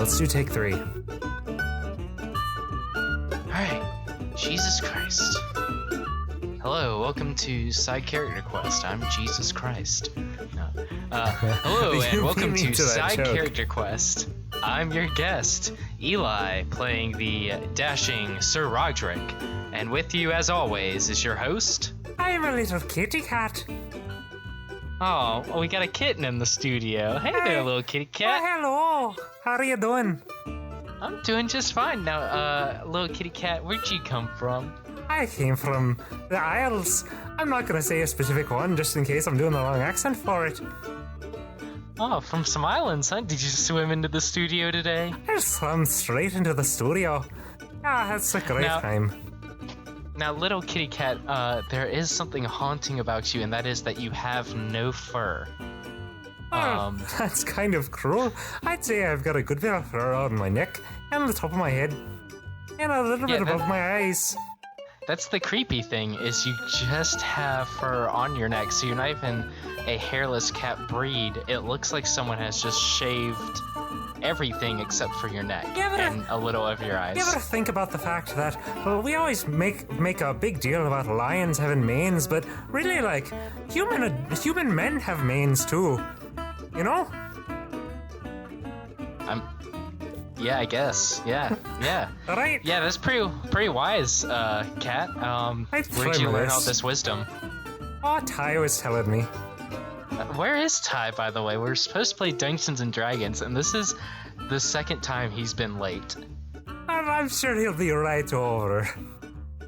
let's do take 3. Alright. Jesus Christ. Hello, welcome to Side Character Quest. I'm Jesus Christ. No. Hello, and welcome to Side Character Quest. I'm your guest, Eli, playing the dashing Sir Rodrick. And with you, as always, is your host... I'm a little kitty cat. Oh, we got a kitten in the studio. Hey there, little kitty cat. Oh, hello. How are you doing? I'm doing just fine. Now, little kitty cat, where'd you come from? I came from the Isles. I'm not going to say a specific one, just in case I'm doing the wrong accent for it. Oh, from some islands, huh? Did you swim into the studio today? I swam straight into the studio. Ah, that's a great time. Now, little kitty cat, there is something haunting about you, and that is that you have no fur. That's kind of cruel. I'd say I've got a good bit of fur on my neck, and on the top of my head, and a little bit above my eyes. That's the creepy thing, is you just have fur on your neck, so you're not even a hairless cat breed. It looks like someone has just shaved everything except for your neck and a little of your eyes. You ever think about the fact that we always make a big deal about lions having manes, but really, like, human men have manes too, you know? Yeah, I guess. Yeah. Right? Yeah, that's pretty wise, cat. Where'd you learn all this wisdom? Oh, Ty was telling me. Where is Ty, by the way? We're supposed to play Dungeons and Dragons, and this is the second time he's been late. I'm sure he'll be right over.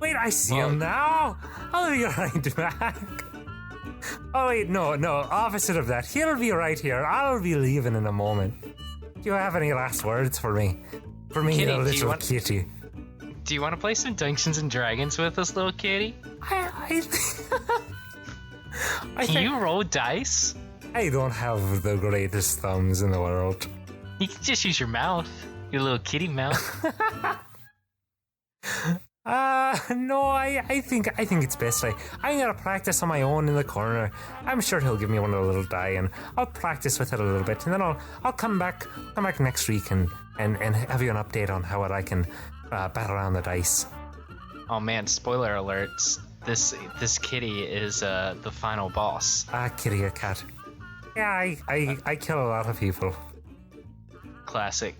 Wait, I see him now. I'll be right back. Oh, wait, no, opposite of that. He'll be right here. I'll be leaving in a moment. Do you have any last words for me? For me, kitty, little kitty. Do you want to play some Dungeons and Dragons with us, little kitty? Can you roll dice? I don't have the greatest thumbs in the world. You can just use your mouth. Your little kitty mouth. No, I think it's best I'm gonna practice on my own in the corner. I'm sure he'll give me one of the little die, and I'll practice with it a little bit, and then I'll come back next week and have you an update on how I can bat around the dice. Oh man, spoiler alerts. This kitty is the final boss. Kitty, a cat. Yeah, I kill a lot of people. Classic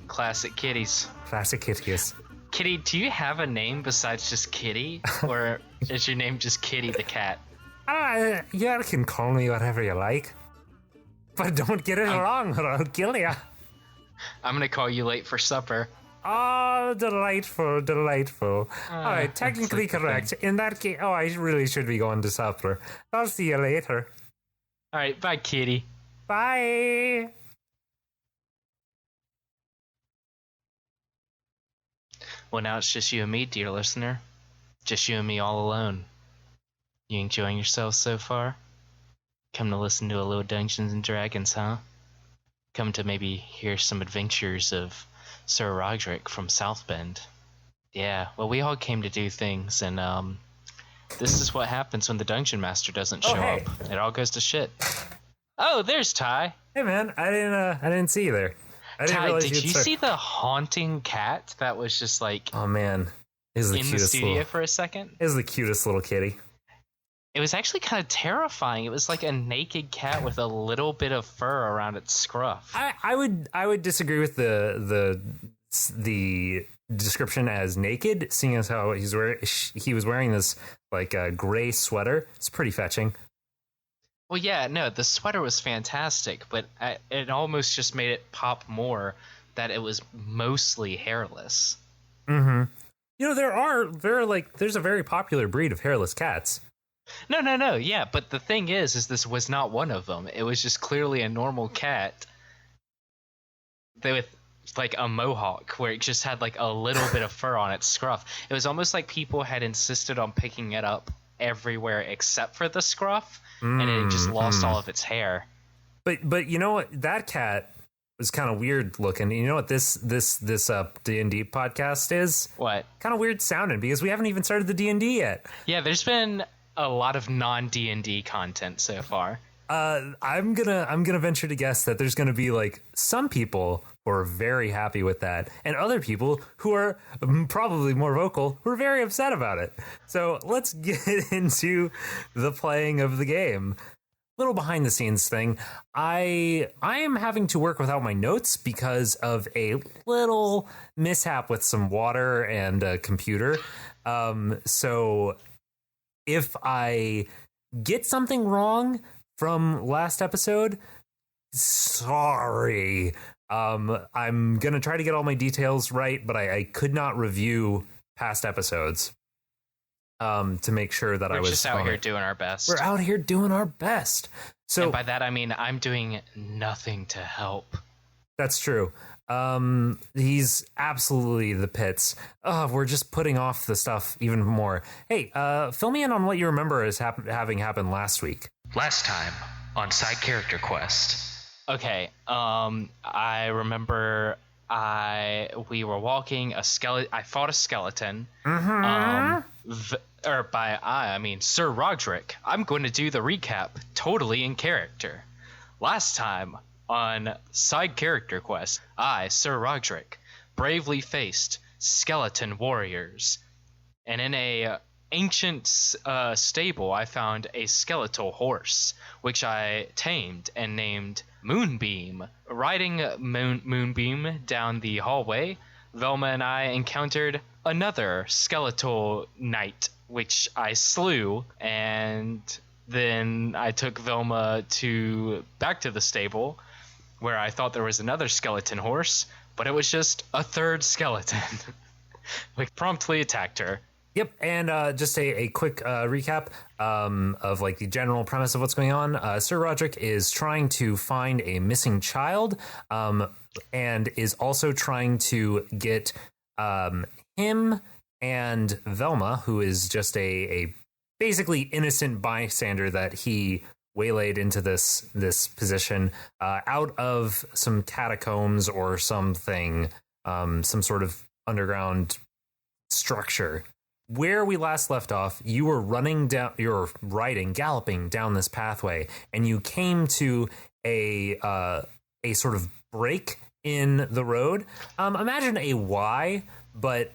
kitties. Classic kitties. Kitty, do you have a name besides just Kitty? Or is your name just Kitty the cat? You can call me whatever you like. But don't get it wrong or I'll kill you. I'm gonna call you late for supper. Oh, delightful. Alright, technically correct. In that case, I really should be going to supper. I'll see you later. Alright, bye, kitty. Bye. Well, now it's just you and me, dear listener. Just you and me all alone. You enjoying yourself so far? Come to listen to a little Dungeons and Dragons, huh? Come to maybe hear some adventures of Sir Rodrick from South Bend. Yeah, well, we all came to do things, and this is what happens when the Dungeon Master doesn't show up. It all goes to shit. Oh, there's Ty. Hey, man, I didn't see you there. Ty, did you see the haunting cat that was just like... Oh, man. In the studio for a second? It was the cutest little kitty. It was actually kind of terrifying. It was like a naked cat with a little bit of fur around its scruff. I would disagree with the description as naked, seeing as how he was wearing this like gray sweater. It's pretty fetching. Well, yeah, no, the sweater was fantastic, but it almost just made it pop more that it was mostly hairless. Mm-hmm. You know, there's a very popular breed of hairless cats. No, yeah, but the thing is this was not one of them. It was just clearly a normal cat with like a mohawk where it just had like a little bit of fur on its scruff. It was almost like people had insisted on picking it up everywhere except for the scruff, and it just lost all of its hair. But you know what? That cat was kind of weird looking. You know what this D&D podcast is? What? Kind of weird sounding because we haven't even started the D&D yet. Yeah, there's been a lot of non-D&D content so far. I'm gonna venture to guess that there's gonna be like some people who are very happy with that, and other people who are probably more vocal who are very upset about it. So let's get into the playing of the game. Little behind the scenes thing. I am having to work without my notes because of a little mishap with some water and a computer. So if I get something wrong from last episode, sorry. I'm gonna try to get all my details right, but I could not review past episodes to make sure that I was just out here doing our best. We're out here doing our best. So, and by that I mean I'm doing nothing to help. That's true. He's absolutely the pits. We're just putting off the stuff even more. Hey, fill me in on what you remember as having happened last week. Last time on Side Character Quest. Okay, I remember we were walking a skeleton. I fought a skeleton. I mean Sir Rodrick. I'm going to do the recap totally in character. Last time on Side Character Quest, I, Sir Rodrick, bravely faced skeleton warriors, and in a ancient stable I found a skeletal horse, which I tamed and named Moonbeam. Riding Moonbeam down the hallway, Velma and I encountered another skeletal knight, which I slew, and then I took Velma back to the stable, where I thought there was another skeleton horse, but it was just a third skeleton. We promptly attacked her. Yep, and just a quick recap of like the general premise of what's going on. Sir Rodrick is trying to find a missing child, and is also trying to get him and Velma, who is just a basically innocent bystander that he waylaid into this position, out of some catacombs or something, some sort of underground structure. Where we last left off, you were galloping down this pathway, and you came to a sort of break in the road. Imagine a Y, but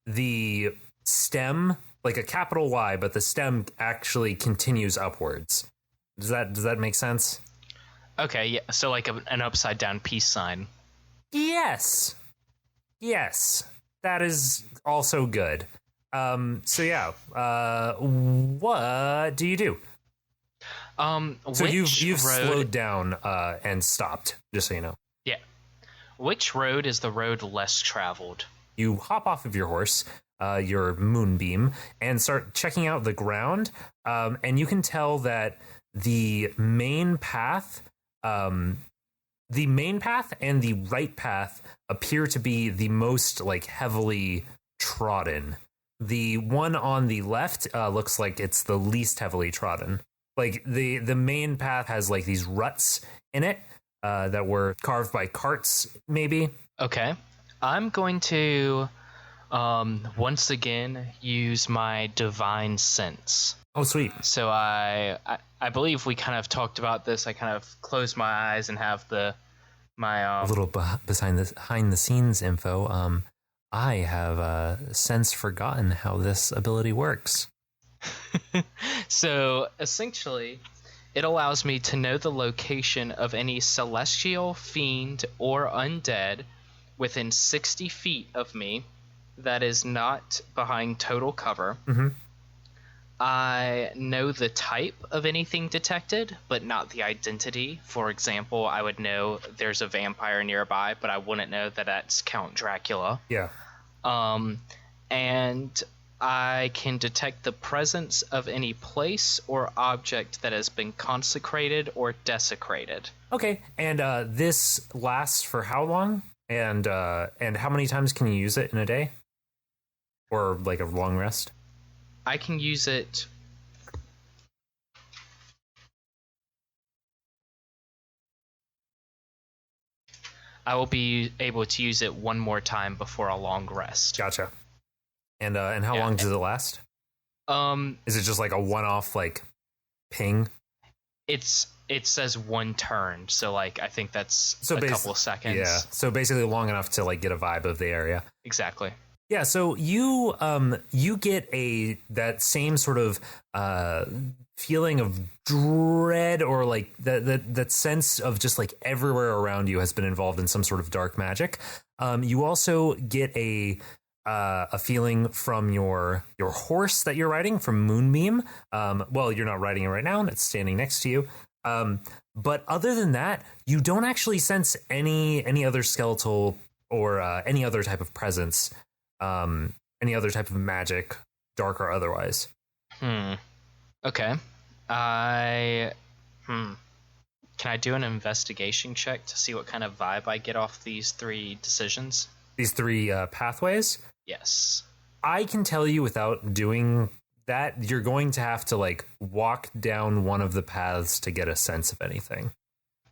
the stem, like a capital Y, but the stem actually continues upwards. Does that make sense? Okay, yeah. So like an upside down peace sign. Yes, that is also good. So yeah, what do you do? So you've slowed down and stopped, just so you know. Yeah. Which road is the road less traveled? You hop off of your horse, your Moonbeam, and start checking out the ground. And you can tell that the main path and the right path appear to be the most like heavily trodden. The one on the left looks like it's the least heavily trodden. Like the main path has like these ruts in it that were carved by carts, maybe. Okay. I'm going to once again use my divine sense. Oh, sweet. So I believe we kind of talked about this. I kind of close my eyes and have my a little behind the scenes info. I have since forgotten how this ability works. So essentially, it allows me to know the location of any celestial, fiend, or undead within 60 feet of me that is not behind total cover. Mm-hmm. I know the type of anything detected, but not the identity. For example, I would know there's a vampire nearby, but I wouldn't know that that's Count Dracula. Yeah. And I can detect the presence of any place or object that has been consecrated or desecrated. Okay, and this lasts for how long? And how many times can you use it in a day? Or like a long rest? I can use it. I will be able to use it one more time before a long rest. Gotcha. And how long does it last? Is it just like a one-off like ping? It's It says 1 turn, so like I think that's a couple of seconds. Yeah, so basically long enough to like get a vibe of the area. Exactly. Yeah, so you get that same sort of feeling of dread, or like that sense of just like everywhere around you has been involved in some sort of dark magic. You also get a feeling from your horse that you're riding, from Moonbeam. Well, you're not riding it right now; it's standing next to you. But other than that, you don't actually sense any other skeletal or any other type of presence. Any other type of magic, dark or otherwise. Okay. Can I do an investigation check to see what kind of vibe I get off these 3 decisions? These 3 pathways? Yes. I can tell you without doing that, you're going to have to like walk down one of the paths to get a sense of anything.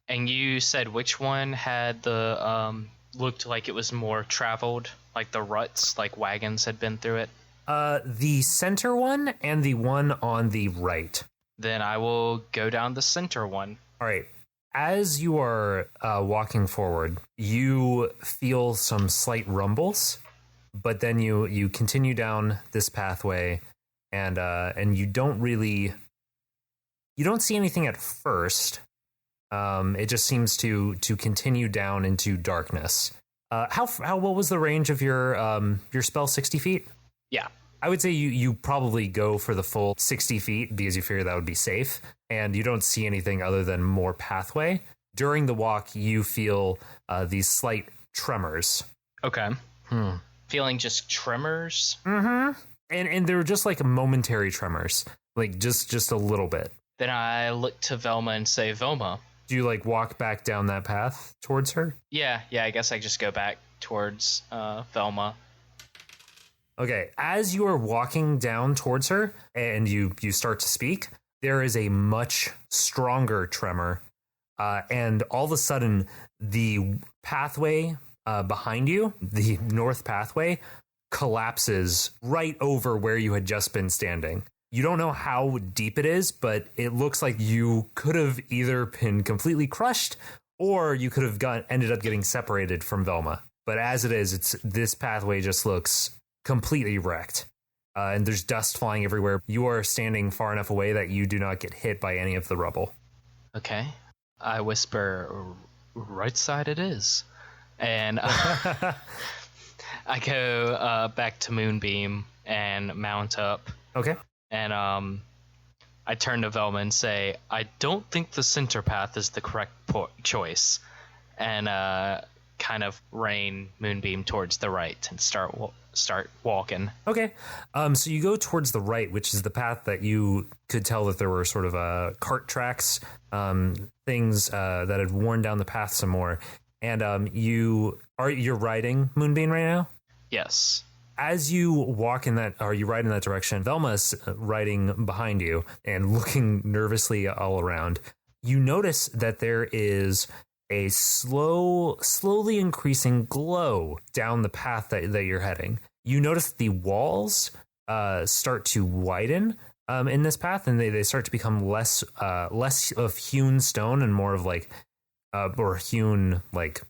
And you said which one had the looked like it was more traveled, like the ruts, like wagons had been through it? The center one and the one on the right. Then I will go down the center one. All right. As you are walking forward, you feel some slight rumbles, but then you continue down this pathway, and you don't see anything at first. It just seems to continue down into darkness. What was the range of your spell? 60 feet? Yeah. I would say you probably go for the full 60 feet because you figure that would be safe, and you don't see anything other than more pathway. During the walk, you feel these slight tremors. Okay. Feeling just tremors? Mm-hmm. And they're just like momentary tremors, like just a little bit. Then I look to Velma and say, Velma. Do you like walk back down that path towards her? Yeah, I guess I just go back towards Velma. Okay, as you are walking down towards her and you start to speak, there is a much stronger tremor. And all of a sudden, the pathway behind you, the north pathway, collapses right over where you had just been standing. You don't know how deep it is, but it looks like you could have either been completely crushed or you could have ended up getting separated from Velma. But as it is, this pathway just looks completely wrecked. And there's dust flying everywhere. You are standing far enough away that you do not get hit by any of the rubble. Okay. I whisper, right side it is. And I go back to Moonbeam and mount up. Okay. And I turn to Velma and say, I don't think the center path is the correct choice. And kind of rain Moonbeam towards the right and start walking. Okay. So you go towards the right, which is the path that you could tell that there were sort of cart tracks, things that had worn down the path some more. And you're riding Moonbeam right now? Yes. As you walk in that, or you ride in that direction, Velma's riding behind you and looking nervously all around. You notice that there is a slowly increasing glow down the path that you're heading. You notice the walls start to widen in this path, and they start to become less of hewn stone and more of like or hewn like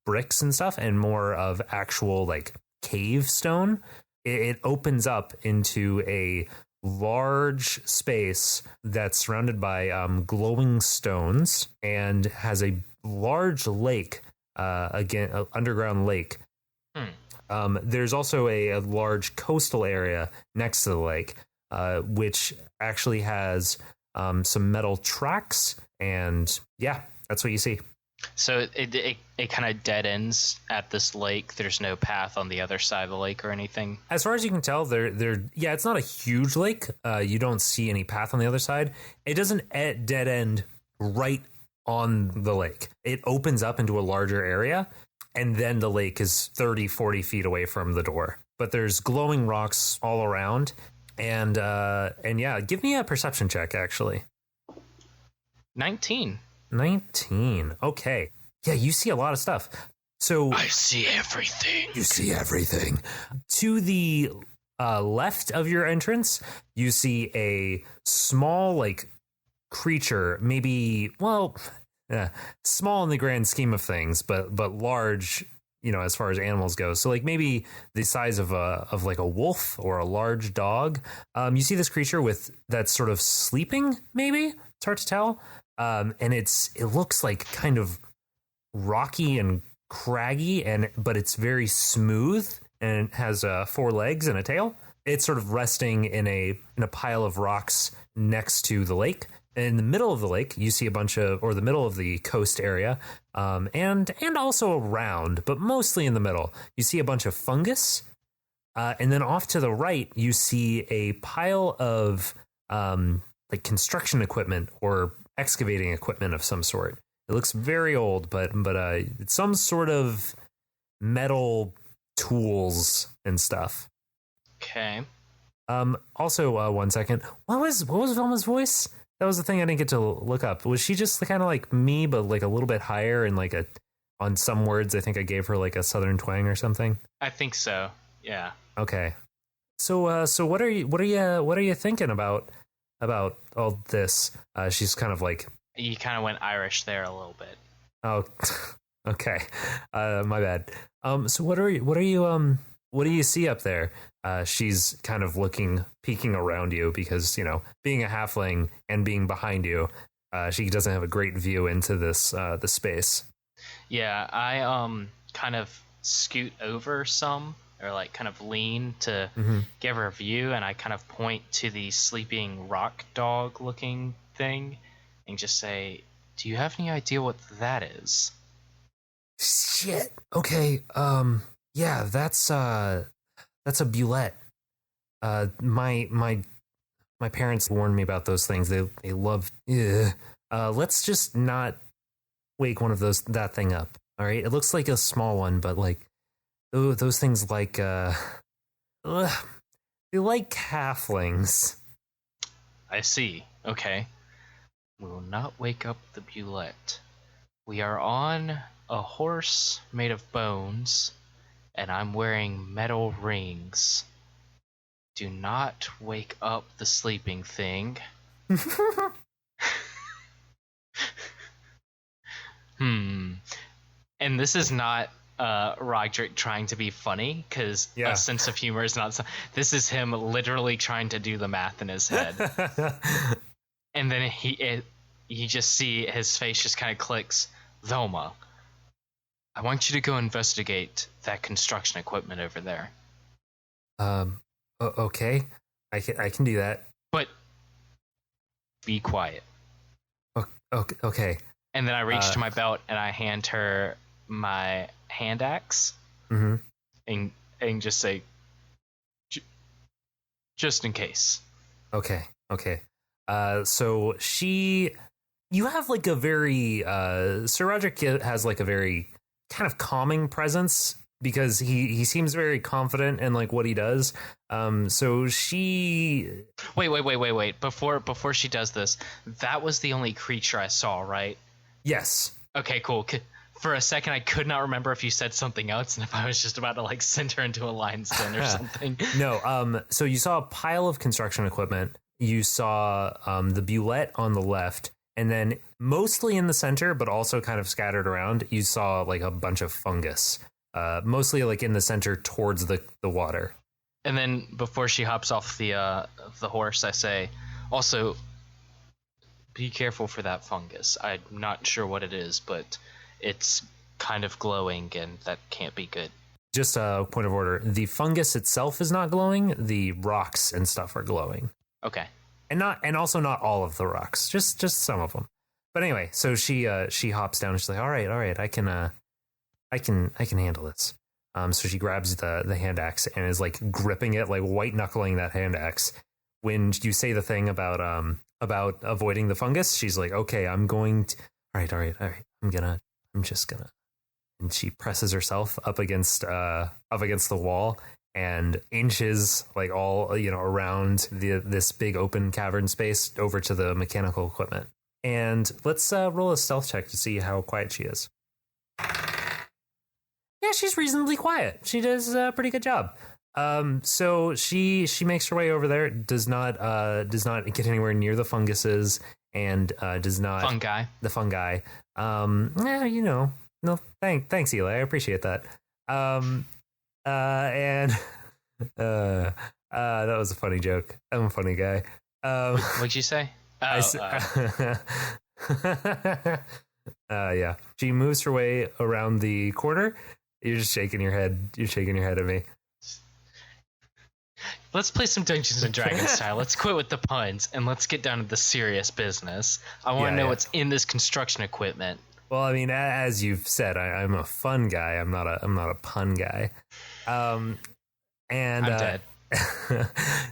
bricks and stuff, and more of actual like cave stone. It opens up into a large space that's surrounded by glowing stones and has a large lake, underground lake. There's also a large coastal area next to the lake, which actually has some metal tracks, and yeah, that's what you see. So it kind of dead ends at this lake. There's no path on the other side of the lake or anything. As far as you can tell, it's not a huge lake. You don't see any path on the other side. It doesn't dead end right on the lake. It opens up into a larger area, and then the lake is 30, 40 feet away from the door. But there's glowing rocks all around, and yeah, give me a perception check, actually. 19. Okay. Yeah, you see a lot of stuff. So I see everything. You see everything. To the left of your entrance, you see a small, like, creature, maybe, well, small in the grand scheme of things, but large, as far as animals go. So like maybe the size of like a wolf or a large dog. You see this creature that's sort of sleeping, maybe. It's hard to tell. And it looks like kind of rocky and craggy, but it's very smooth, and it has 4 legs and a tail. It's sort of resting in a pile of rocks next to the lake. In the middle of the lake, you see the middle of the coast area, and also around, but mostly in the middle, you see a bunch of fungus. And then off to the right, you see a pile of like construction equipment or excavating equipment of some sort. It looks very old, but it's some sort of metal tools and stuff. Okay. Also, 1 second. What was Velma's voice? That was the thing I didn't get to look up. Was she just kind of like me, but like a little bit higher, and like on some words, I think I gave her like a southern twang or something? I think so. Yeah. Okay. So what are you thinking about all this? She's kind of like, You kind of went Irish there a little bit. oh, okay. My bad. So what do you see up there? She's kind of peeking around you because, being a halfling and being behind you, she doesn't have a great view into this the space. Yeah, I kind of scoot over some, or like kind of lean to give her a view, and I kind of point to the sleeping rock dog looking thing and just say, "Do you have any idea what that is?" Shit. Okay. Yeah, that's a bulette. My parents warned me about those things. They love. Let's just not wake that thing up. All right. It looks like a small one, but like, those things like they like halflings. I see. Okay. We will not wake up the bulette. We are on a horse made of bones, and I'm wearing metal rings. Do not wake up the sleeping thing. And this is not Rodrick trying to be funny, because a sense of humor is not. This is him literally trying to do the math in his head. And then you just see his face just kind of clicks. Velma, I want you to go investigate that construction equipment over there. Okay. I can do that. But be quiet. Okay. And then I reach to my belt and I hand her my hand axe. And just say, just in case. Okay. So you have like a very, Sir Rodrick has like a very kind of calming presence, because he seems very confident in like what he does. So she... Wait. Before she does this, that was the only creature I saw, right? Yes. Okay, cool. For a second, I could not remember if you said something else and if I was just about to like send her into a lion's den or something. No. So you saw a pile of construction equipment. You saw the bulette on the left, and then mostly in the center, but also kind of scattered around, you saw like a bunch of fungus. Mostly like in the center towards the water. And then before she hops off the horse, I say, also, be careful for that fungus. I'm not sure what it is, but it's kind of glowing, and that can't be good. Just a point of order. The fungus itself is not glowing. The rocks and stuff are glowing. Okay. And also not all of the rocks, just some of them. But anyway, so she hops down and she's like, all right, I can handle this. So she grabs the hand axe and is like gripping it, like white knuckling that hand axe. When you say the thing about avoiding the fungus, she's like, okay, I'm going to, all right. I'm just gonna, and she presses herself up against the wall and inches like all, around this big open cavern space over to the mechanical equipment. And let's roll a stealth check to see how quiet she is. Yeah, she's reasonably quiet. She does a pretty good job. So she makes her way over there, does not get anywhere near the funguses, and does not Fungi. the fungi. Yeah, no, thanks, Eli. I appreciate that. And that was a funny joke. I'm a funny guy. What'd you say? Yeah. She moves her way around the corner. You're just shaking your head. You're shaking your head at me. Let's play some Dungeons and Dragons style. Let's quit with the puns and let's get down to the serious business. I want to know what's in this construction equipment. Well, I mean, as you've said, I'm a fun guy. I'm not a pun guy. And I'm dead.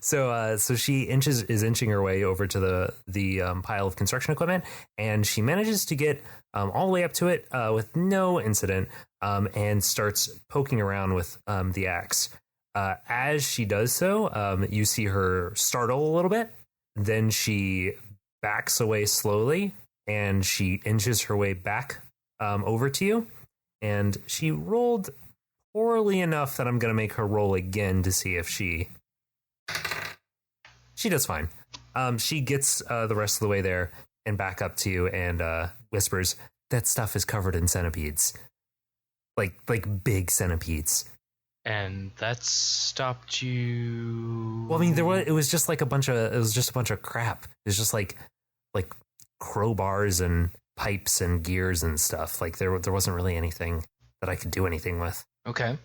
So she is inching her way over to the pile of construction equipment, and she manages to get all the way up to it with no incident, and starts poking around with the axe. As she does so, you see her startle a little bit. Then she backs away slowly, and she inches her way back over to you. And she rolled poorly enough that I'm going to make her roll again to see if she does fine. She gets the rest of the way there and back up to you and whispers, "That stuff is covered in centipedes, like big centipedes." And that stopped you. Well, I mean, it was just a bunch of crap. It was just like crowbars and pipes and gears and stuff. Like there wasn't really anything that I could do anything with. Okay.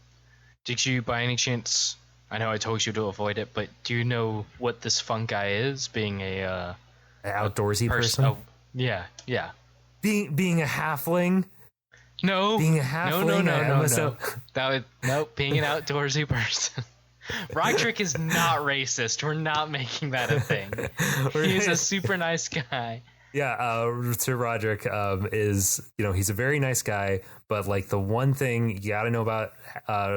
Did you, by any chance? I know I told you to avoid it, but do you know what this fungi is? Being an outdoorsy person. Oh, yeah. Being a halfling. No. Being a halfling. No. Being an outdoorsy person. Rodrick is not racist. We're not making that a thing. He's a super nice guy. Yeah, Sir Rodrick is, he's a very nice guy, but like the one thing you got to know about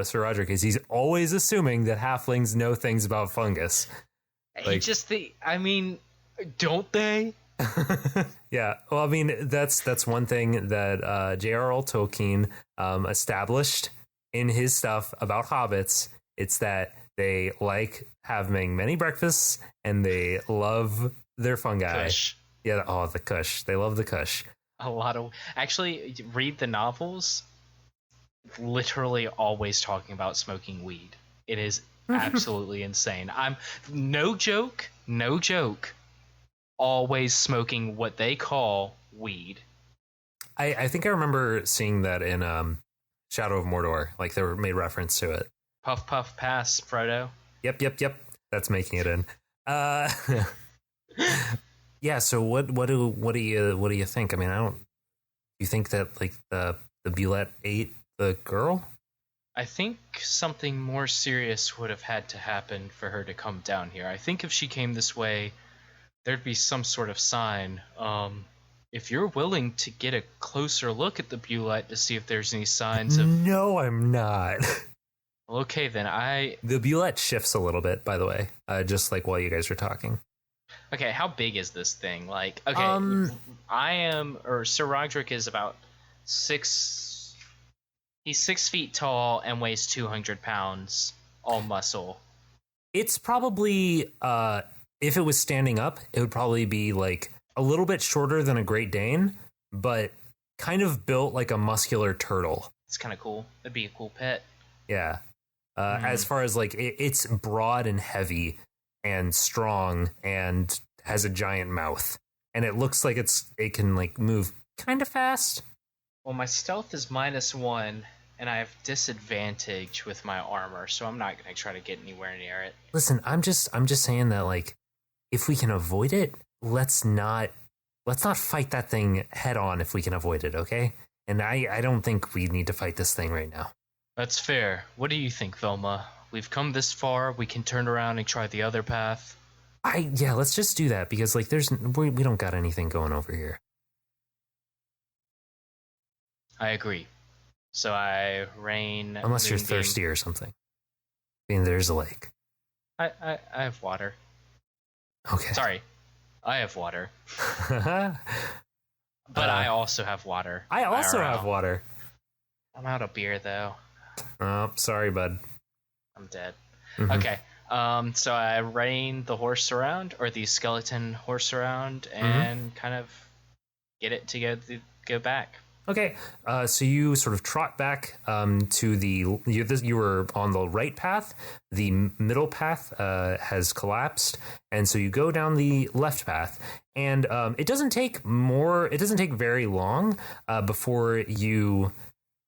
Sir Rodrick is he's always assuming that halflings know things about fungus. Don't they? Yeah, well, I mean, that's one thing that J.R.R. Tolkien established in his stuff about hobbits. It's that they like having many breakfasts and they love their fungi. Kush. Yeah, the kush. They love the kush. Actually, read the novels. Literally always talking about smoking weed. It is absolutely insane. I'm no joke, always smoking what they call weed. I think I remember seeing that in Shadow of Mordor. Like they made reference to it. Puff puff pass, Frodo. Yep. That's making it in. Yeah. So what do you think? I mean, you think that like the Bulette ate the girl? I think something more serious would have had to happen for her to come down here. I think if she came this way, there'd be some sort of sign. If you're willing to get a closer look at the Bulette to see if there's any signs of... No, I'm not. Well, okay, then The Bulette shifts a little bit, by the way, just like while you guys are talking. Okay, how big is this thing? Like, okay, Sir Rodrick is about 6... He's 6 feet tall and weighs 200 pounds, all muscle. It's probably, if it was standing up, it would probably be like a little bit shorter than a Great Dane, but kind of built like a muscular turtle. It's kind of cool. It'd be a cool pet. Yeah. As far as like, it's broad and heavy and strong and has a giant mouth. And it looks like it can like move kind of fast. Well, my stealth is -1, and I have disadvantage with my armor, so I'm not going to try to get anywhere near it. Listen, I'm just saying that like, if we can avoid it, let's not fight that thing head on if we can avoid it, okay? And I don't think we need to fight this thing right now. That's fair. What do you think, Velma? We've come this far. We can turn around and try the other path. Let's just do that because like we don't got anything going over here. I agree. So I rain. Unless you're thirsty or something. I mean, there's a lake. I have water. Okay. Sorry, I have water. But I also have water. I also have water. I'm out of beer though. Oh, sorry, bud. I'm dead. Mm-hmm. Okay. So I rein the horse around, or the skeleton horse around, and kind of get it to go back. Okay, so you sort of trot back to you were on the right path. The middle path has collapsed, and so you go down the left path. And it doesn't take very long before you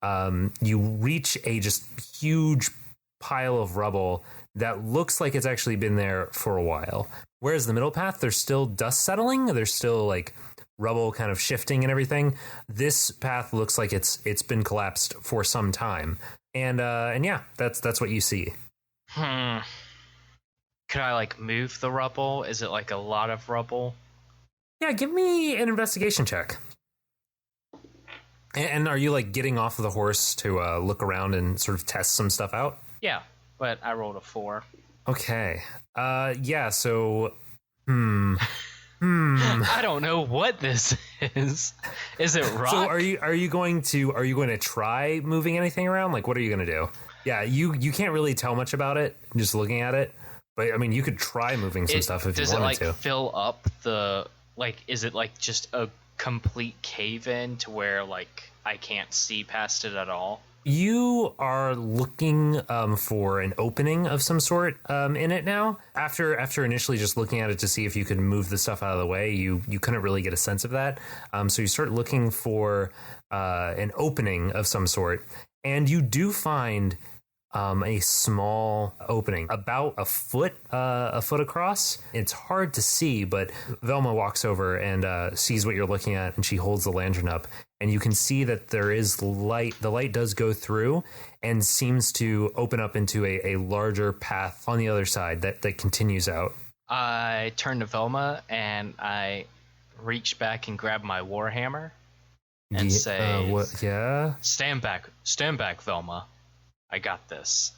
reach a just huge pile of rubble that looks like it's actually been there for a while. Whereas the middle path, there's still dust settling. There's still like rubble kind of shifting and everything. This path looks like it's been collapsed for some time. And yeah, that's what you see. Could I like move the rubble? Is it like a lot of rubble? Yeah, give me an investigation check. And are you like getting off of the horse to look around and sort of test some stuff out? Yeah, but I rolled a 4. Okay. Yeah, so I don't know what this is. Is it rock? So are you going to try moving anything around? Like, what are you going to do? Yeah, you can't really tell much about it just looking at it. But I mean, you could try moving some stuff if you wanted to. Does it like fill up the is it like just a complete cave in to where like I can't see past it at all? You are looking for an opening of some sort in it now. After initially just looking at it to see if you could move the stuff out of the way, you couldn't really get a sense of that. So you start looking for an opening of some sort, and you do find a small opening about a foot across. It's hard to see, but Velma walks over and sees what you're looking at, and she holds the lantern up, and you can see that there is light. The light does go through and seems to open up into a larger path on the other side that continues out. I turn to Velma and I reach back and grab my warhammer and say, Yeah? Stand back, Velma. I got this.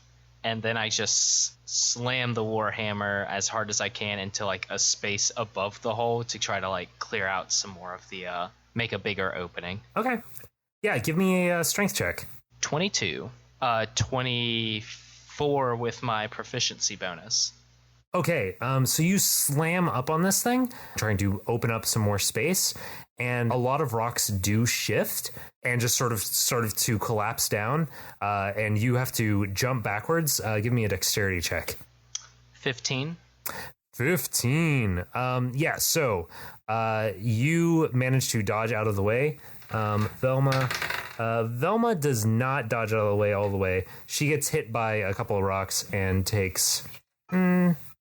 And then I just slam the warhammer as hard as I can into like a space above the hole to try to like clear out some more of the make a bigger opening. Okay. Yeah, give me a strength check. 22. 24 with my proficiency bonus. Okay, so you slam up on this thing, trying to open up some more space, and a lot of rocks do shift and just sort of to collapse down, and you have to jump backwards. Give me a dexterity check. 15. 15. Yeah, so you manage to dodge out of the way. Velma does not dodge out of the way all the way. She gets hit by a couple of rocks and takes...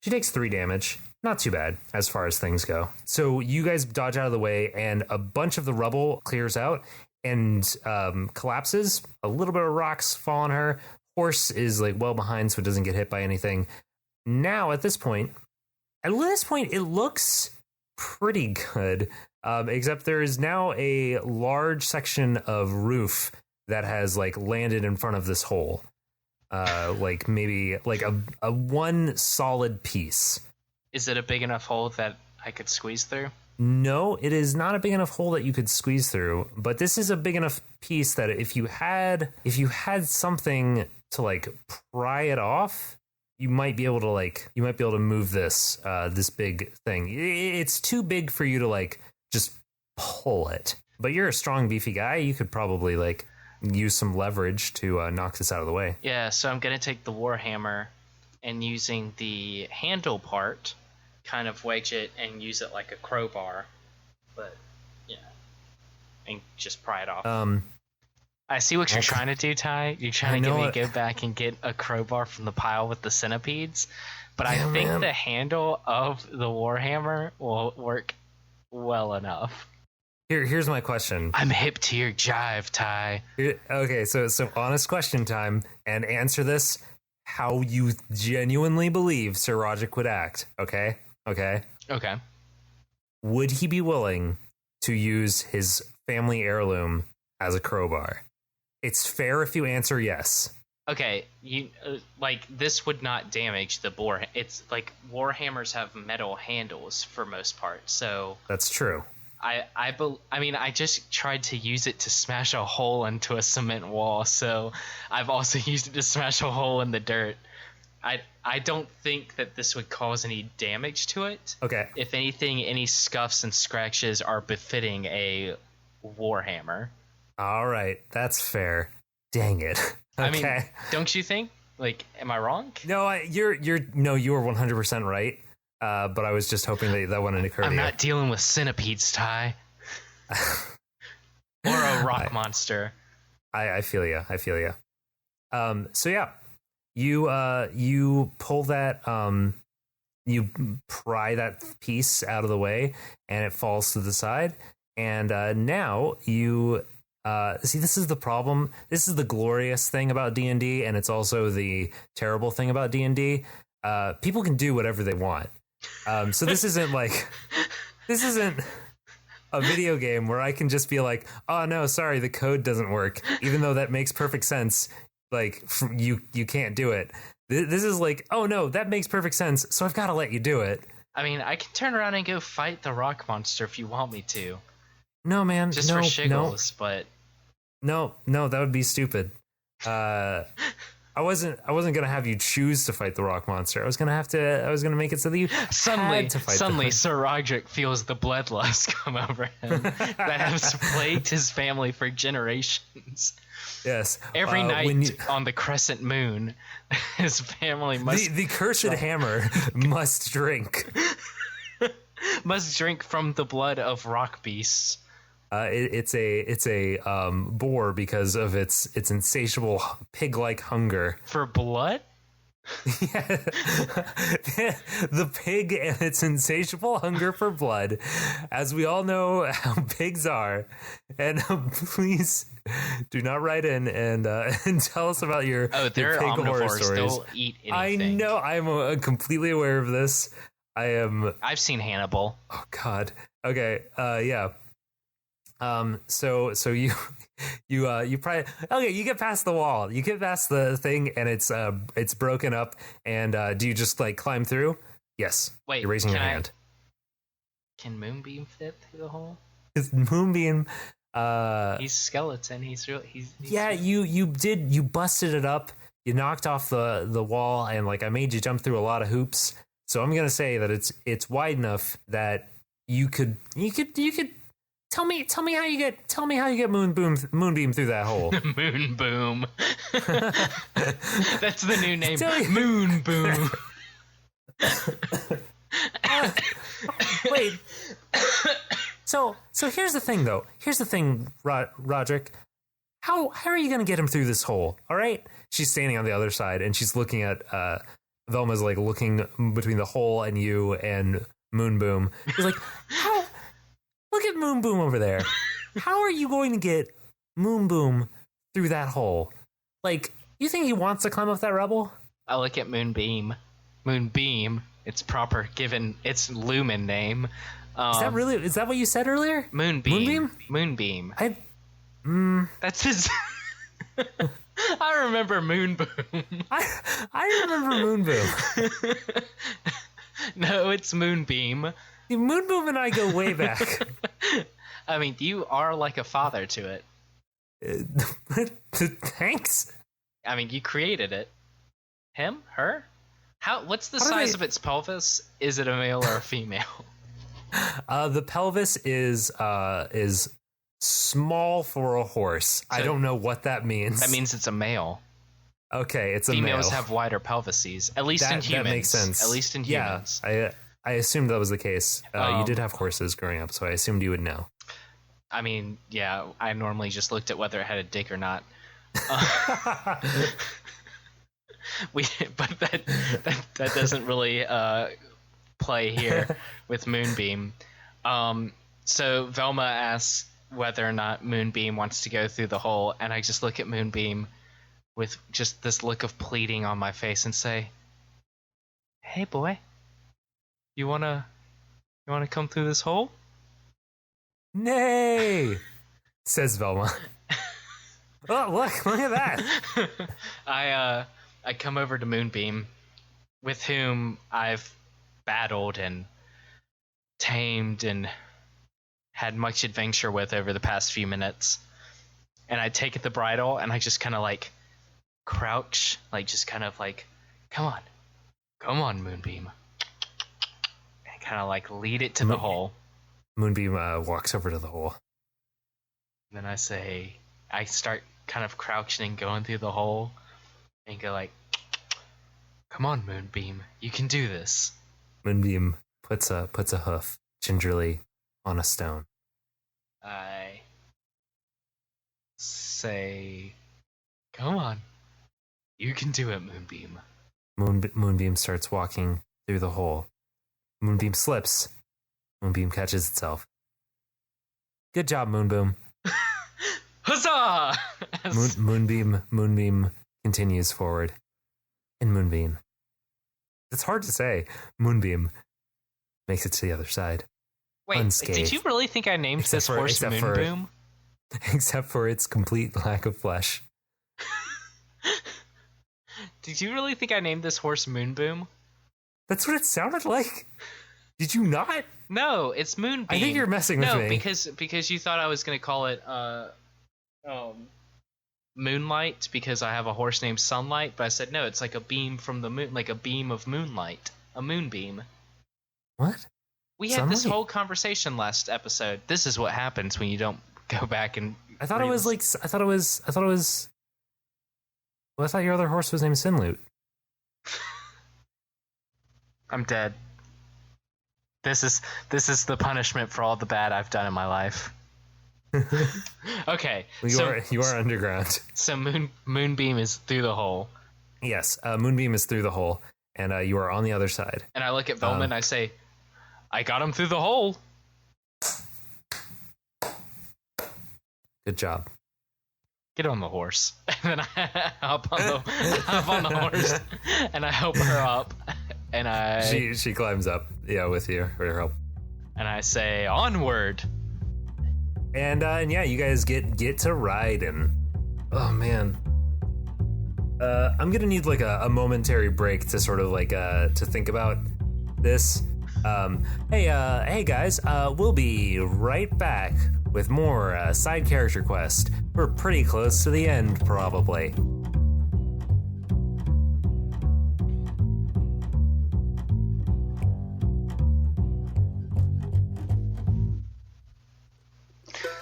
She takes 3 damage. Not too bad as far as things go. So you guys dodge out of the way, and a bunch of the rubble clears out and collapses. A little bit of rocks fall on her. Horse is like well behind, so it doesn't get hit by anything. Now, at this point, it looks pretty good. Except there is now a large section of roof that has like landed in front of this hole. Like maybe like a one solid piece. Is it a big enough hole that I could squeeze through? No, it is not a big enough hole that you could squeeze through, but this is a big enough piece that if you had something to like pry it off, you might be able to move this this big thing. It's too big for you to like just pull it. But you're a strong, beefy guy. You could probably like use some leverage to knock this out of the way. Yeah, so I'm going to take the warhammer and using the handle part, kind of wedge it and use it like a crowbar. But, yeah. And just pry it off. I see what you're trying to do, Ty. You're trying to get me to go back and get a crowbar from the pile with the centipedes. But I think the handle of the warhammer will work well enough. Here's my question. I'm hip to your jive, Ty. Okay, so honest question time, and answer this how you genuinely believe Sir Rodrick would act. Okay. Would he be willing to use his family heirloom as a crowbar? It's fair if you answer yes. Okay, you this would not damage the boar. It's like warhammers have metal handles for most part, so that's true. I just tried to use it to smash a hole into a cement wall, so I've also used it to smash a hole in the dirt. I don't think that this would cause any damage to it. Okay. If anything, any scuffs and scratches are befitting a warhammer. All right, that's fair. Dang it. Okay. I mean, don't you think? Like, am I wrong? No, you were 100% right. But I was just hoping that wouldn't occur to you. I'm not dealing with centipedes, Ty. Or a rock monster. I feel you. So yeah, you pull that, you pry that piece out of the way, and it falls to the side. And now you see, this is the problem. This is the glorious thing about D&D, and it's also the terrible thing about D&D. People can do whatever they want. So this isn't a video game where I can just be like, oh no, sorry, the code doesn't work, even though that makes perfect sense. Like, you can't do it. This is like, oh no, that makes perfect sense, so I've got to let you do it. I mean, I can turn around and go fight the rock monster if you want me to. No, man, just for shiggles, but no, that would be stupid. I wasn't gonna have you choose to fight the rock monster. I was gonna make it so that you had to fight. Suddenly, Sir Rodrick feels the bloodlust come over him that has plagued his family for generations. Yes. Every night on the crescent moon, his family must the cursed hammer must drink from the blood of rock beasts. It's a boar because of its insatiable pig-like hunger for blood. Yeah. The pig and its insatiable hunger for blood, as we all know how pigs are. And please do not write in and tell us about your they're pig omnivores. horror stories. They'll eat anything. I know. I'm completely aware of this. I've seen Hannibal. Oh God. Okay. Yeah. So you probably, okay, you get past the wall, you get past the thing, and it's broken up, and do you just like climb through? Yes. Wait, you're raising your hand. Can Moonbeam fit through the hole? Is Moonbeam, he's skeleton, he's yeah, you busted it up, you knocked off the wall, and like I made you jump through a lot of hoops, so I'm gonna say that it's wide enough that you could Tell me how you get Moonbeam through that hole. Moonboom. That's the new name. Moonboom. Wait. So here's the thing, though. Here's the thing, Rodrick. How are you gonna get him through this hole? All right. She's standing on the other side, and she's looking at Velma's like looking between the hole and you and Moonboom. She's like, how? Look at Moonboom over there. How are you going to get Moonboom through that hole? Like, you think he wants to climb up that rubble? I look at Moonbeam. Moonbeam, it's proper given its lumen name. Is that what you said earlier? Moonbeam. Moonbeam. That's his... I remember Moonboom. I remember Moonboom. No, it's Moonbeam. Moonboom and I go way back. I mean, you are like a father to it. Thanks. I mean, you created it. Him? Her? What's the size of its pelvis? Is it a male or a female? The pelvis is small for a horse. So I don't know what that means. That means it's a male. Okay, it's a male. Females have wider pelvises, at least in humans. That makes sense. At least in humans. Yeah, I assumed that was the case. You did have horses growing up, so I assumed you would know. I mean, yeah, I normally just looked at whether it had a dick or not. But that doesn't really play here with Moonbeam. So Velma asks whether or not Moonbeam wants to go through the hole, and I just look at Moonbeam with just this look of pleading on my face and say, "Hey, boy. You wanna come through this hole?" "Nay," says Velma. Oh, look at that. I come over to Moonbeam, with whom I've battled and tamed and had much adventure with over the past few minutes. And I take at the bridle and I just kind of like crouch, like just kind of like, come on, Come on, Moonbeam. And kind of like lead it to the hole. Moonbeam walks over to the hole. Then I start kind of crouching and going through the hole and go like, come on, Moonbeam, you can do this. Moonbeam puts a hoof gingerly on a stone. I say, come on, you can do it, Moonbeam. Moonbeam starts walking through the hole. Moonbeam slips. Moonbeam catches itself. Good job, Moonbeam. Huzzah! Moonbeam continues forward. And Moonbeam. It's hard to say. Moonbeam makes it to the other side. Wait, unscathed. Did you really think I named this horse Moonboom? Except for its complete lack of flesh. Did you really think I named this horse Moonboom? That's what it sounded like. Did you not? No, it's Moonbeam. I think you're messing with me. No, because you thought I was going to call it Moonlight because I have a horse named Sunlight, but I said no, it's like a beam from the moon, like a beam of moonlight, a moonbeam. What? We had this whole conversation last episode. This is what happens when you don't go back and. I thought it was like. I thought it was. Well, I thought your other horse was named Sinloot. I'm dead. This is the punishment for all the bad I've done in my life. Okay. Well, you are underground. So Moonbeam is through the hole. Yes, Moonbeam is through the hole, and you are on the other side. And I look at Velma and I say, I got him through the hole. Good job. Get on the horse. And then I hop on the horse and I help her up. And she climbs up, with your help. And I say, onward. And yeah, you guys get to ride, and oh man, I'm gonna need like a momentary break to sort of like to think about this. Hey guys, we'll be right back with more side character quest. We're pretty close to the end, probably.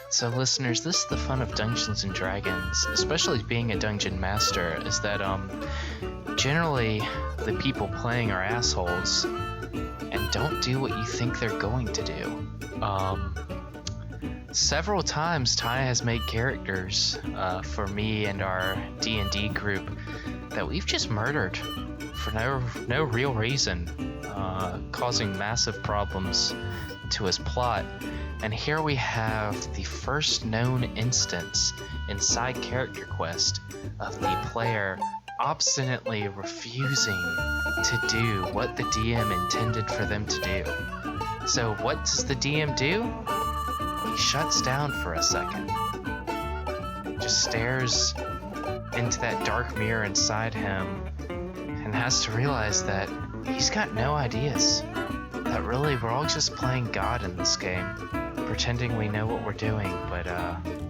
So listeners, this is the fun of Dungeons and Dragons, especially being a dungeon master, is that generally the people playing are assholes and don't do what you think they're going to do. Several times Ty has made characters for me and our D&D group that we've just murdered for no real reason, causing massive problems to his plot. And here we have the first known instance in Side Character Quest of the player obstinately refusing to do what the DM intended for them to do. So what does the DM do? He shuts down for a second. Just stares into that dark mirror inside him and has to realize that he's got no ideas. That really we're all just playing God in this game. Pretending we know what we're doing, but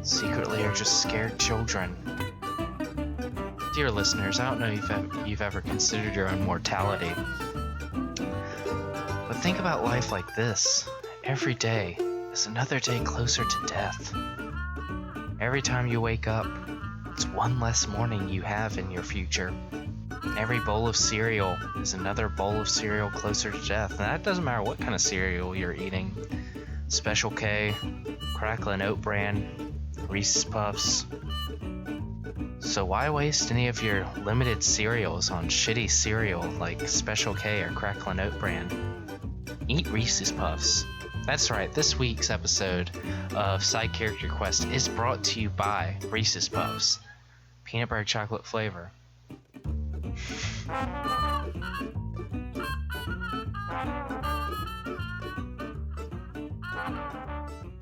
secretly are just scared children. Dear listeners, I don't know if you've ever considered your own mortality, but think about life like this. Every day is another day closer to death. Every time you wake up, it's one less morning you have in your future. And every bowl of cereal is another bowl of cereal closer to death. And that doesn't matter what kind of cereal you're eating. Special K, Cracklin' Oat Bran, Reese's Puffs. So why waste any of your limited cereals on shitty cereal like Special K or Cracklin' Oat Bran? Eat Reese's Puffs. That's right, this week's episode of Side Character Quest is brought to you by Reese's Puffs. Peanut butter chocolate flavor.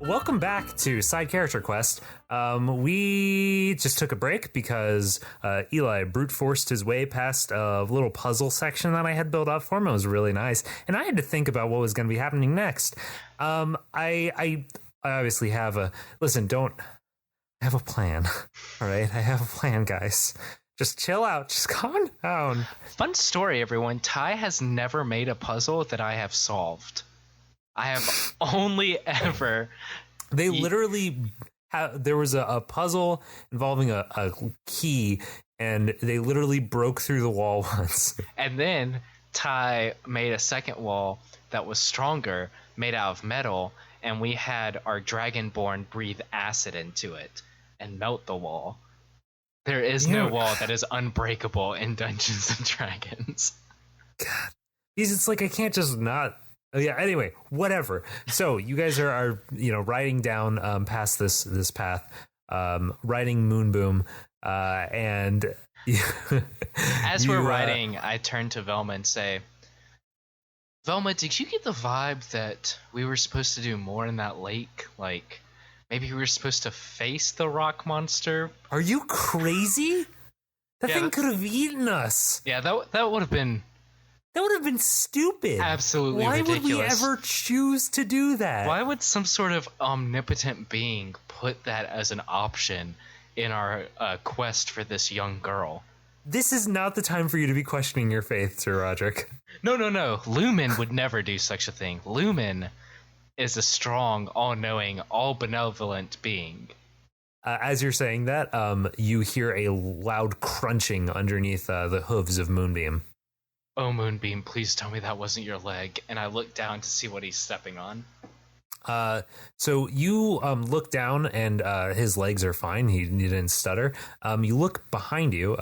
Welcome back to Side Character Quest. We just took a break because Eli brute forced his way past a little puzzle section that I had built up for him. It was really nice, and I had to think about what was going to be happening next. I obviously have a listen. I have a plan. All right, I have a plan, guys. Just chill out. Just calm down. Fun story, everyone. Ty has never made a puzzle that I have solved. I have only ever... They literally... There was a puzzle involving a key, and they literally broke through the wall once. And then Ty made a second wall that was stronger, made out of metal, and we had our Dragonborn breathe acid into it and melt the wall. There is no wall that is unbreakable in Dungeons and Dragons. God. It's like I can't just not... Yeah, anyway, whatever. So you guys are riding down past this path, riding Moonboom, and... As we're riding, I turn to Velma and say, Velma, did you get the vibe that we were supposed to do more in that lake? Like... Maybe we were supposed to face the rock monster. Are you crazy? That thing could have eaten us. Yeah, that would have been... That would have been stupid. Absolutely ridiculous. Why would we ever choose to do that? Why would some sort of omnipotent being put that as an option in our quest for this young girl? This is not the time for you to be questioning your faith, Sir Rodrick. No. Lumen would never do such a thing. Lumen is a strong, all-knowing, all-benevolent being. As you're saying that, you hear a loud crunching underneath the hooves of Moonbeam. Oh, Moonbeam, please tell me that wasn't your leg. And I look down to see what he's stepping on. So you look down, and his legs are fine. He didn't stutter. You look behind you.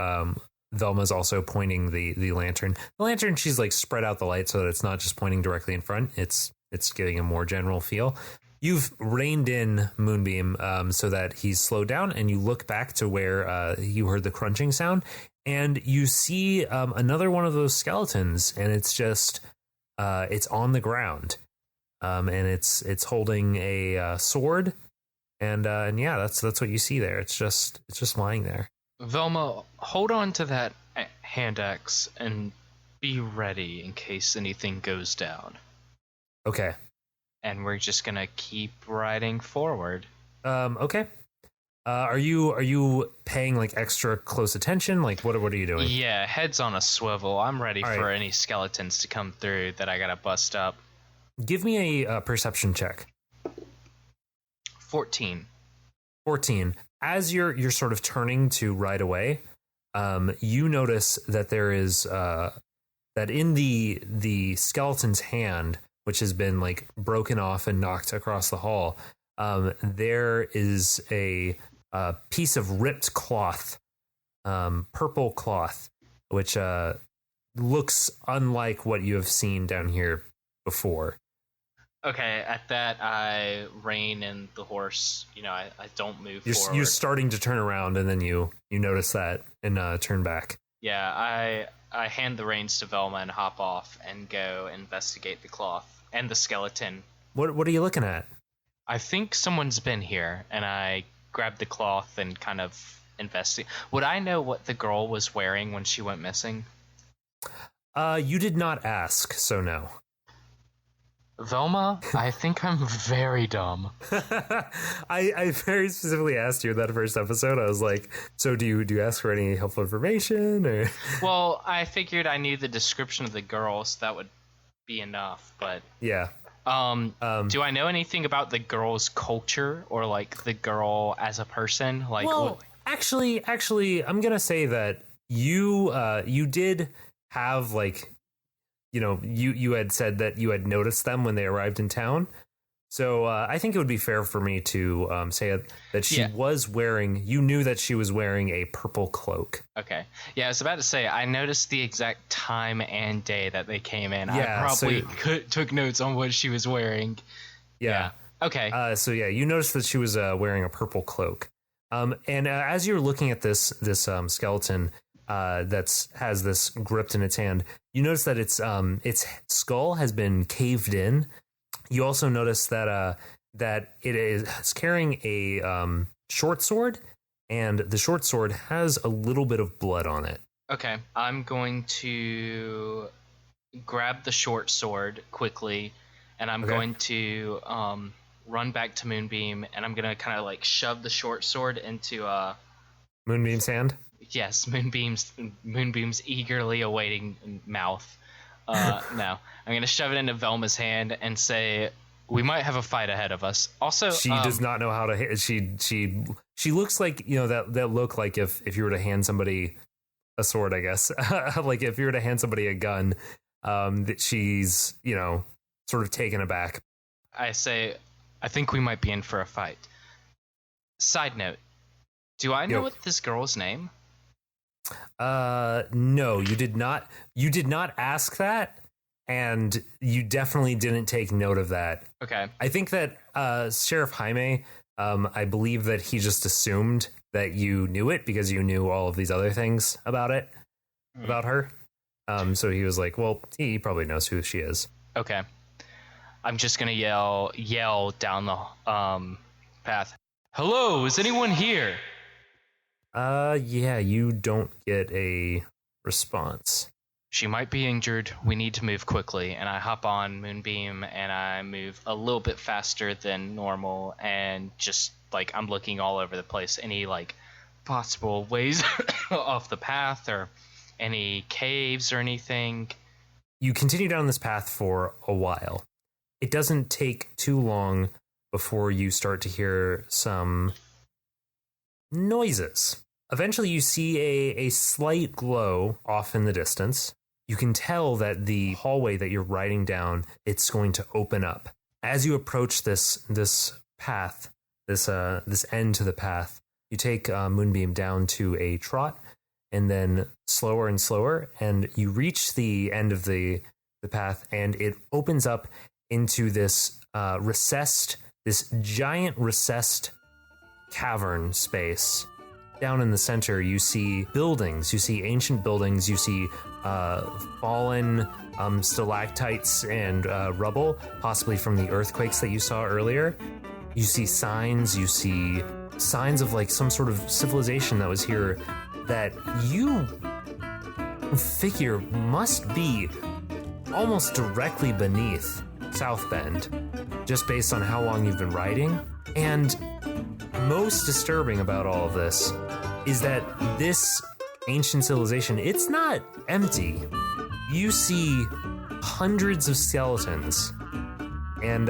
Velma's also pointing the lantern. The lantern, she's like spread out the light so that it's not just pointing directly in front. It's getting a more general feel. You've reined in Moonbeam so that he's slowed down, and you look back to where you heard the crunching sound, and you see another one of those skeletons, and it's just it's on the ground, and it's holding a sword, and yeah, that's what you see there. It's just lying there. Velma, hold on to that hand axe and be ready in case anything goes down. Okay. And we're just gonna keep riding forward. Okay. Are you paying like extra close attention? Like what are you doing? Yeah, head's on a swivel. I'm ready for any skeletons to come through that I gotta bust up. Give me a perception check. 14. As you're sort of turning to ride away, you notice that there is that in the skeleton's hand, which has been like broken off and knocked across the hall, there is a piece of ripped cloth, purple cloth, which looks unlike what you have seen down here before. Okay, at that I rein in the horse. I don't move forward. You're starting to turn around, and then you notice that and turn back. Yeah, I hand the reins to Velma and hop off and go investigate the cloth and the skeleton. What are you looking at? I think someone's been here, and I grab the cloth and kind of investigate. Would I know what the girl was wearing when she went missing? You did not ask, so no. Velma, I think I'm very dumb. I very specifically asked you in that first episode. I was like, so do you ask for any helpful information? Or? Well, I figured I knew the description of the girl, so that would be enough. But yeah. Do I know anything about the girl's culture or like the girl as a person? Like, well, actually, I'm gonna say that you did have like. You had said that you had noticed them when they arrived in town. So I think it would be fair for me to say that she was wearing, you knew that she was wearing a purple cloak. Okay. Yeah, I was about to say, I noticed the exact time and day that they came in. Yeah, I probably took notes on what she was wearing. Yeah. Okay. So you noticed that she was wearing a purple cloak. And as you're looking at this skeleton, has this gripped in its hand, you notice that its skull has been caved in. You also notice that it is carrying a short sword, and the short sword has a little bit of blood on it. Okay, I'm going to grab the short sword quickly, and I'm going to run back to Moonbeam, and I'm gonna kind of like shove the short sword into Moonbeam's hand? Yes, Moonbeam's eagerly awaiting mouth. No, I'm gonna shove it into Velma's hand and say, "We might have a fight ahead of us." Also, She does not know how to hit. She looks like, that look like if you were to hand somebody a sword, I guess. Like if you were to hand somebody a gun, that she's, sort of taken aback. I say, "I think we might be in for a fight." Side note, do I know what this girl's name? No, you did not. You did not ask that, and you definitely didn't take note of that. Okay. I think that Sheriff Jaime, I believe that he just assumed that you knew it because you knew all of these other things about it, about her. So he was like, well, he probably knows who she is. Okay. I'm just gonna yell down the path. Hello, is anyone here? Yeah, you don't get a response. She might be injured. We need to move quickly. And I hop on Moonbeam and I move a little bit faster than normal. And just like I'm looking all over the place. Any like possible ways off the path or any caves or anything. You continue down this path for a while. It doesn't take too long before you start to hear some noises. Eventually you see a slight glow off in the distance. You can tell that the hallway that you're riding down, it's going to open up. As you approach this path, this end to the path, you take Moonbeam down to a trot, and then slower and slower, and you reach the end of the path, and it opens up into this giant recessed cavern space. Down in the center, you see buildings. You see ancient buildings. You see fallen stalactites and rubble, possibly from the earthquakes that you saw earlier. You see signs. You see signs of like some sort of civilization that was here that you figure must be almost directly beneath South Bend, just based on how long you've been riding. And most disturbing about all of this is that this ancient civilization, it's not empty. You see hundreds of skeletons, and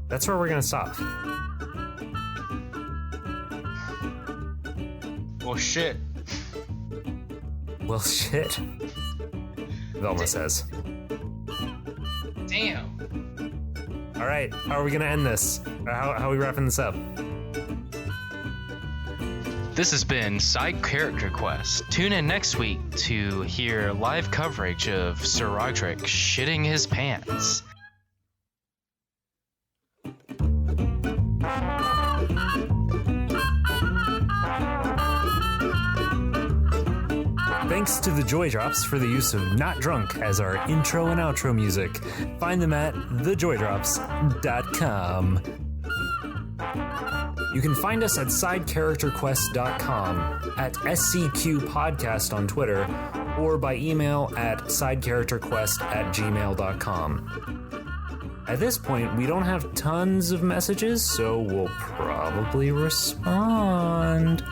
that's where we're gonna stop. Well, shit. Well, shit, Velma says. Damn. All right, how are we gonna end this? How are we wrapping this up? This has been Side Character Quest. Tune in next week to hear live coverage of Sir Rodrick shitting his pants. Thanks to the Joy Drops for the use of Not Drunk as our intro and outro music. Find them at thejoydrops.com. You can find us at sidecharacterquest.com, at SCQ Podcast on Twitter, or by email at sidecharacterquest@gmail.com. At this point, we don't have tons of messages, so we'll probably respond.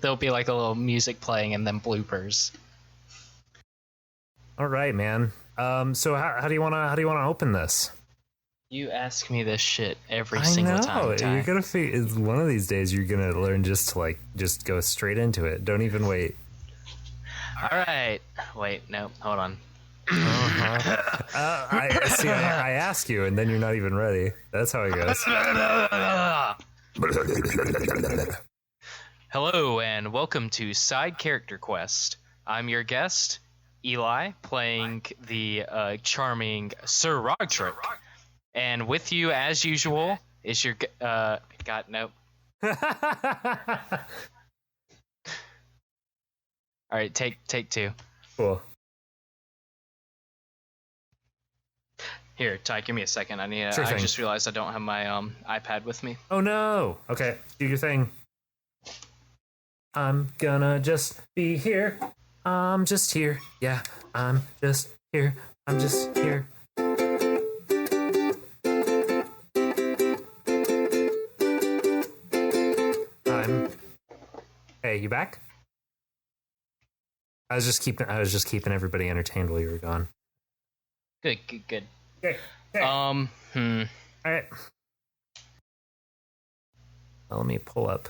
There'll be like a little music playing and then bloopers. All right, man. So how do you want to open this? You ask me this shit every single time. You're gonna one of these days you're gonna learn just to go straight into it. Don't even wait. All right. Wait, no, hold on. I ask you, and then you're not even ready. That's how it goes. Hello, and welcome to Side Character Quest. I'm your guest, Eli, playing the charming Sir Rodrick. And with you, as usual, is your... God, nope. All right, take two. Cool. Here, Ty, give me a second. Sure I thing. just realized I don't have my iPad with me. Oh no. Okay, do your thing. I'm gonna just be here. I'm just here. Yeah, I'm just here. I'm just here. Hey, you back? I was just keeping everybody entertained while you were gone. Good. Okay. All right. Well, let me pull up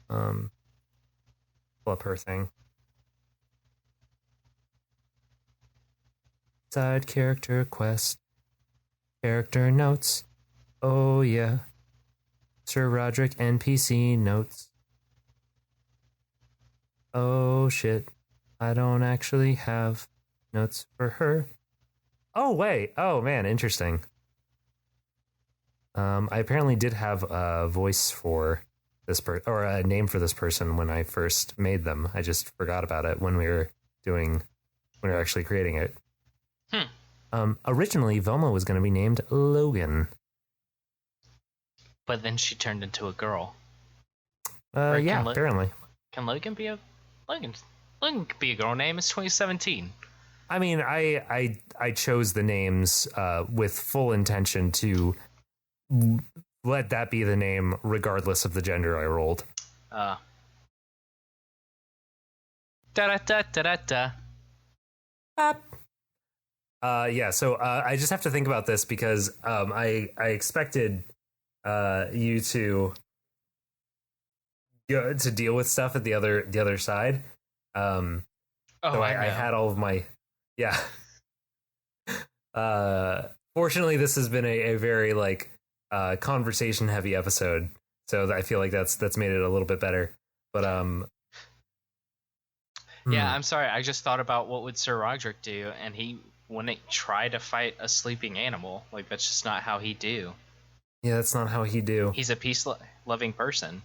her thing. Side character quest. Character notes. Oh yeah. Sir Rodrick NPC notes. Oh shit. I don't actually have notes for her. Oh wait. Oh man, interesting. I apparently did have a voice for this or a name for this person when I first made them. I just forgot about it when we were actually creating it. Originally, Velma was going to be named Logan. But then she turned into a girl. Yeah, apparently. Can Logan be a Logan could be a girl name. It's 2017. I mean, I chose the names with full intention to let that be the name regardless of the gender I rolled. Da da da da da. Yeah, so I just have to think about this because I expected you to deal with stuff at the other side. So I had all of my fortunately this has been a very like conversation heavy episode, so I feel like that's made it a little bit better. But yeah, I'm sorry, I just thought about what would Sir Rodrick do, and he wouldn't try to fight a sleeping animal. Like, that's just not how he do. Yeah, that's not how he do. He's a peace-loving person.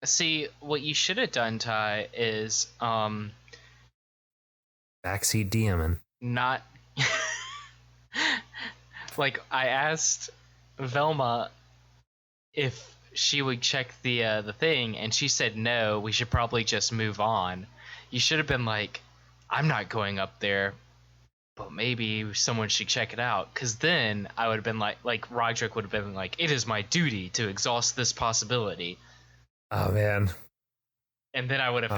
See, what you should have done, Ty, is backseat DMing. Not like, I asked Velma if she would check the thing, and she said no, we should probably just move on. You should have been like, I'm not going up there, but maybe someone should check it out. Because then I would have been like Rodrick would have been like, it is my duty to exhaust this possibility. Oh man. And then I would have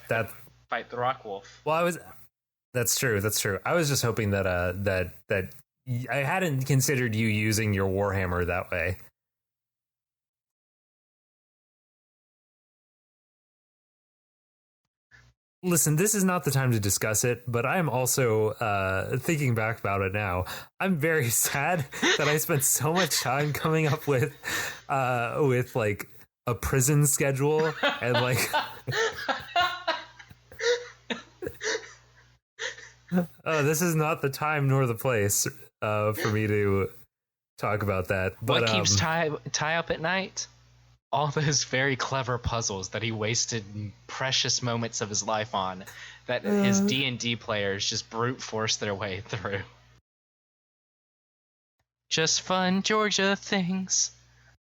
that fight the Rock Wolf. Well, that's true. I was just hoping that that I hadn't considered you using your Warhammer that way. Listen, this is not the time to discuss it, but I'm also thinking back about it now. I'm very sad that I spent so much time coming up with like a prison schedule and like this is not the time nor the place for me to talk about that. But what keeps Ty up at night? All those very clever puzzles that he wasted precious moments of his life on, that his D&D players just brute force their way through. Just fun Georgia things.